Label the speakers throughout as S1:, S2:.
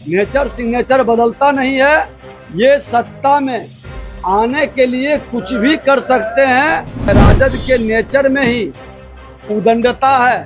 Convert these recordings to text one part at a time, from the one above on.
S1: Nature signature बदलता नहीं है। ये सत्ता में आने के लिए कुछ भी कर सकते हैं। राजद के नेचर में ही उदंडता है,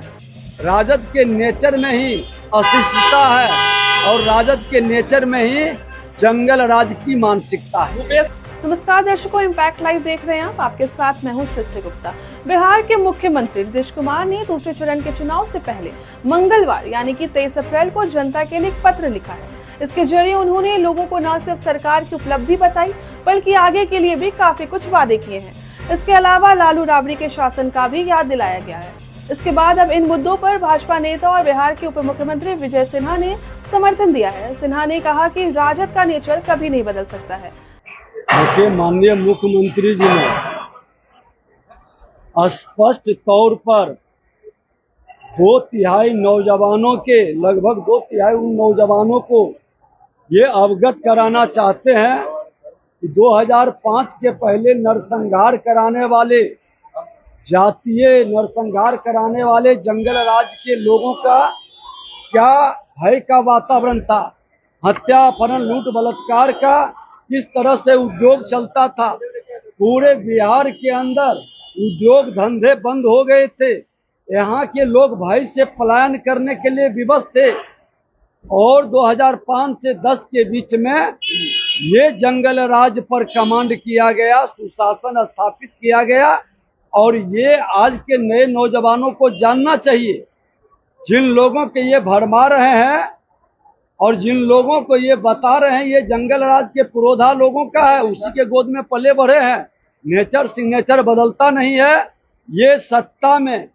S1: राजद के नेचर में ही अशिष्टता है और राजद के नेचर में ही जंगल राज की मानसिकता है।
S2: नमस्कार दर्शकों, इम्पैक्ट लाइव देख रहे हैं आप। आपके साथ मैं हूं सृष्टि गुप्ता। बिहार के मुख्यमंत्री नीतीश कुमार ने दूसरे चरण के चुनाव से पहले मंगलवार यानी कि 23 अप्रैल को जनता के लिए एक पत्र लिखा है। इसके जरिए उन्होंने लोगों को न सिर्फ सरकार की उपलब्धि बताई बल्कि आगे के लिए भी काफी कुछ वादे किए हैं। इसके अलावा लालू राबड़ी के शासन का भी याद दिलाया गया है। इसके बाद अब इन मुद्दों पर भाजपा नेता और बिहार के उप मुख्यमंत्री विजय सिन्हा ने समर्थन दिया है। सिन्हा ने कहा कि राजद का नेचर कभी नहीं बदल सकता है।
S1: देखिए, माननीय मुख्यमंत्री जी ने स्पष्ट तौर पर 2/3 नौजवानों के लगभग 2/3 उन नौजवानों को ये अवगत कराना चाहते हैं कि 2005 के पहले नरसंहार कराने वाले, जातीय नरसंहार कराने वाले जंगल राज के लोगों का क्या भय का वातावरण था, हत्या अपहरण लूट बलात्कार का किस तरह से उद्योग चलता था। पूरे बिहार के अंदर उद्योग धंधे बंद हो गए थे। यहाँ के लोग भय से पलायन करने के लिए विवश थे और 2005 से 10 के बीच में ये जंगल राज पर कमांड किया गया, सुशासन स्थापित किया गया। और ये आज के नए नौजवानों को जानना चाहिए, जिन लोगों के ये भरमा रहे हैं और जिन लोगों को ये बता रहे हैं ये जंगल राज के पुरोधा लोगों का है, उसी के गोद में पले बढ़े हैं। नेचर सिग्नेचर बदलता नहीं है। ये सत्ता में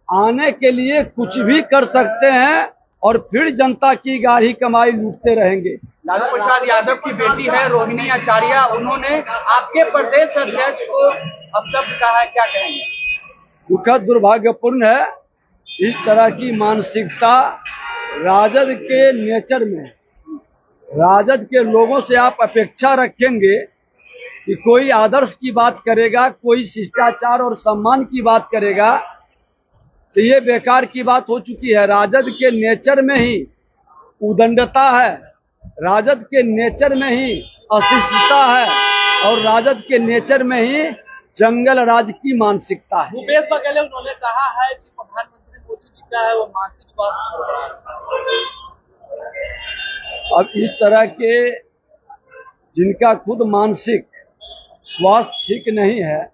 S1: आने के लिए कुछ भी कर सकते हैं और फिर जनता की गाढ़ी कमाई लूटते रहेंगे।
S3: लालू प्रसाद यादव की बेटी है रोहिणी आचार्य, उन्होंने आपके प्रदेश अध्यक्ष को अपशब्द कहा है, क्या कहेंगे?
S1: दुखद दुर्भाग्यपूर्ण है। इस तरह की मानसिकता राजद के नेचर में, राजद के लोगों से आप अपेक्षा रखेंगे कि कोई आदर्श की बात करेगा, कोई शिष्टाचार और सम्मान की बात करेगा, तो ये बेकार की बात हो चुकी है। राजद के नेचर में ही उदंडता है, राजद के नेचर में ही अशिष्टता है और राजद के नेचर में ही जंगल राज की मानसिकता है।
S3: भूपेश बघेल उन्होंने कहा है कि प्रधानमंत्री मोदी जी का है वो मानसिक स्वास्थ्य।
S1: अब इस तरह के जिनका खुद मानसिक स्वास्थ्य ठीक नहीं है,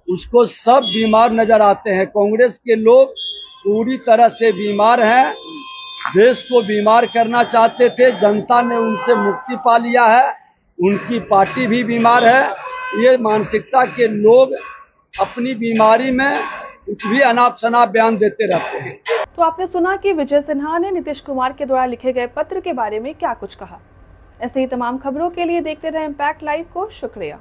S1: उसको सब बीमार नजर आते हैं। कांग्रेस के लोग पूरी तरह से बीमार हैं, देश को बीमार करना चाहते थे, जनता ने उनसे मुक्ति पा लिया है, उनकी पार्टी भी बीमार है। ये मानसिकता के लोग अपनी बीमारी में कुछ भी अनाप शनाप बयान देते रहते हैं।
S2: तो आपने सुना कि विजय सिन्हा ने नीतीश कुमार के द्वारा लिखे गए पत्र के बारे में क्या कुछ कहा। ऐसे ही तमाम खबरों के लिए देखते रहें इम्पैक्ट लाइव को। शुक्रिया।